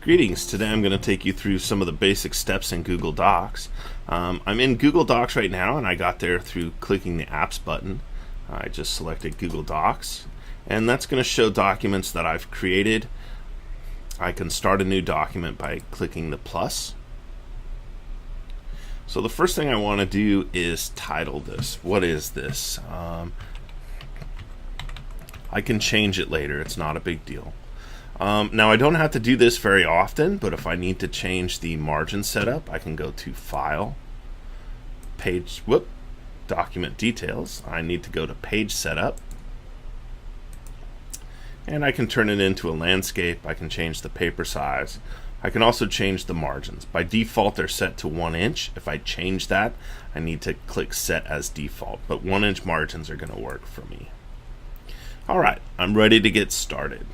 Greetings. Today I'm going to take you through some of the basic steps in Google Docs. I'm in Google Docs right now, and I got there through clicking the Apps button. I just selected Google Docs, and that's going to show documents that I've created. I can start a new document by clicking the plus. So the first thing I want to do is title this. What is this? I can change it later. It's not a big deal. Now I don't have to do this very often, but if I need to change the margin setup, I can go to File, Document Details. I need to go to Page Setup, and I can turn it into a landscape. I can change the paper size. I can also change the margins. By default, they're set to 1 inch. If I change that, I need to click Set as Default, but 1 inch margins are going to work for me. All right, I'm ready to get started.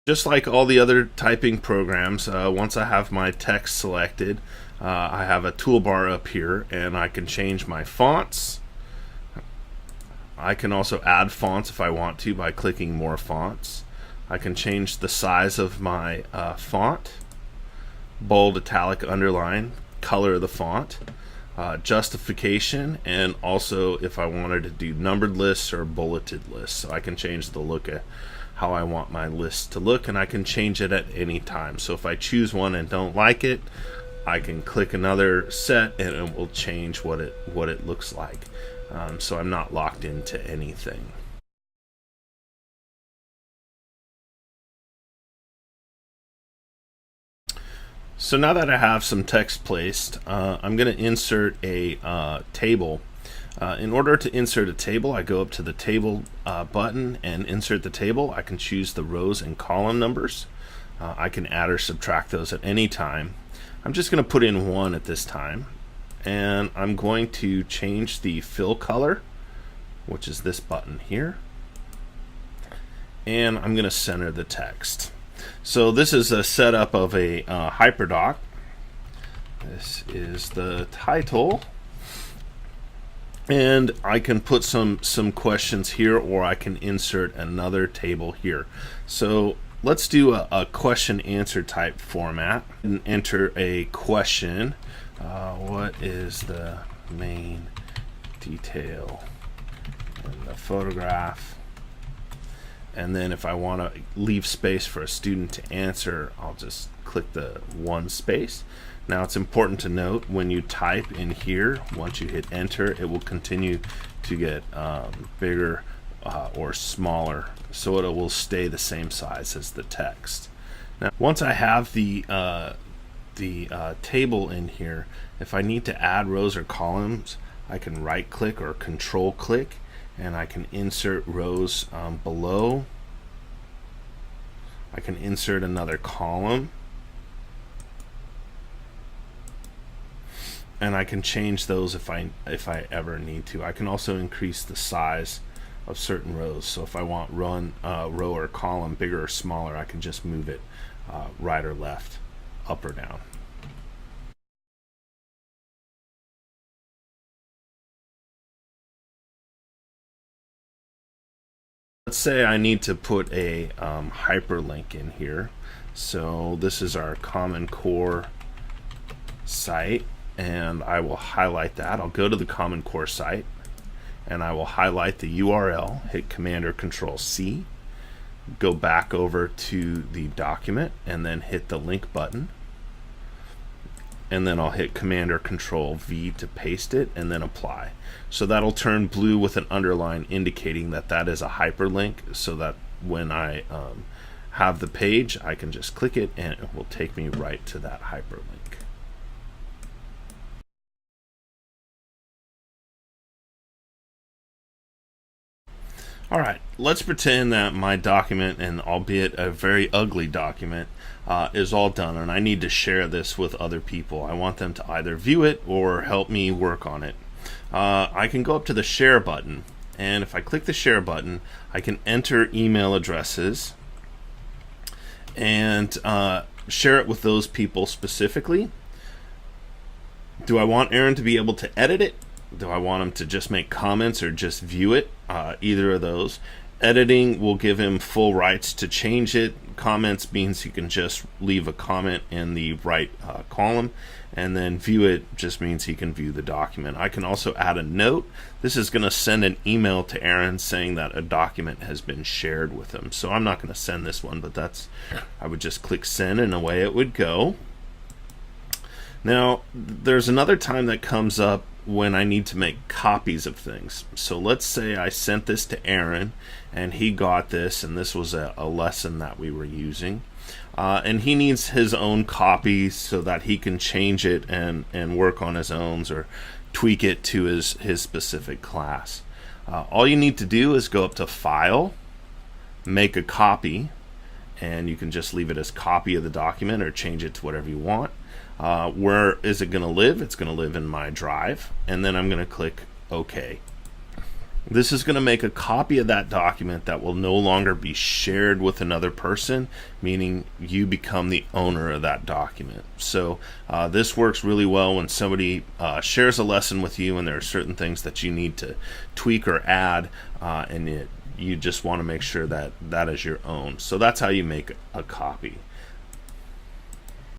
Just like all the other typing programs, once I have my text selected, I have a toolbar up here, and I can change my fonts. I can also add fonts if I want to by clicking More Fonts. I can change the size of my font, bold, italic, underline, color of the font, justification, and also if I wanted to do numbered lists or bulleted lists. So I can change the look at how I want my list to look, and I can change it at any time. So if I choose one and don't like it, I can click another set and it will change what it looks like. So I'm not locked into anything. So now that I have some text placed, I'm going to insert a table. In order to insert a table, I go up to the Table button and insert the table. I can choose the rows and column numbers. I can add or subtract those at any time. I'm just going to put in 1 at this time, and I'm going to change the fill color, which is this button here, and I'm going to center the text. So this is a setup of a HyperDoc. This is the title, and I can put some questions here, or I can insert another table here. So let's do a question answer type format and enter a question. What is the main detail in the photograph? And then if I want to leave space for a student to answer, I'll just click the 1 space. Now it's important to note, when you type in here, once you hit enter, it will continue to get bigger or smaller, so it will stay the same size as the text. Now once I have the table in here, if I need to add rows or columns, I can right click or control click, and I can insert rows below. I can insert another column, and I can change those if I ever need to. I can also increase the size of certain rows. So if I want row or column bigger or smaller, I can just move it right or left, up or down. Let's say I need to put a hyperlink in here. So this is our Common Core site, and I will highlight that. I'll go to the Common Core site, and I will highlight the URL, hit Command or Control C, go back over to the document, and then hit the link button. And then I'll hit Command or Control V to paste it, and then apply. So that'll turn blue with an underline indicating that that is a hyperlink, so that when I have the page, I can just click it and it will take me right to that hyperlink. All right, let's pretend that my document, and albeit a very ugly document, is all done, and I need to share this with other people. I want them to either view it or help me work on it. I can go up to the Share button, and if I click the Share button, I can enter email addresses and share it with those people specifically. Do I want Aaron to be able to edit it? Do I want him to just make comments or just view it? Either of those. Editing will give him full rights to change it. Comments means he can just leave a comment in the right column, and then view it just means he can view the document. I can also add a note. This is going to send an email to Aaron saying that a document has been shared with him. So I'm not going to send this one, but I would just click send and away it would go. Now, there's another time that comes up when I need to make copies of things. So let's say I sent this to Aaron and he got this, and this was a lesson that we were using. And he needs his own copy so that he can change it and work on his own or tweak it to his specific class. All you need to do is go up to File, Make a Copy, and you can just leave it as copy of the document or change it to whatever you want. Where is it going to live? It's going to live in my drive, and then I'm going to click OK. This is going to make a copy of that document that will no longer be shared with another person, meaning you become the owner of that document. So this works really well when somebody shares a lesson with you and there are certain things that you need to tweak or add, and you just want to make sure that that is your own. So that's how you make a copy.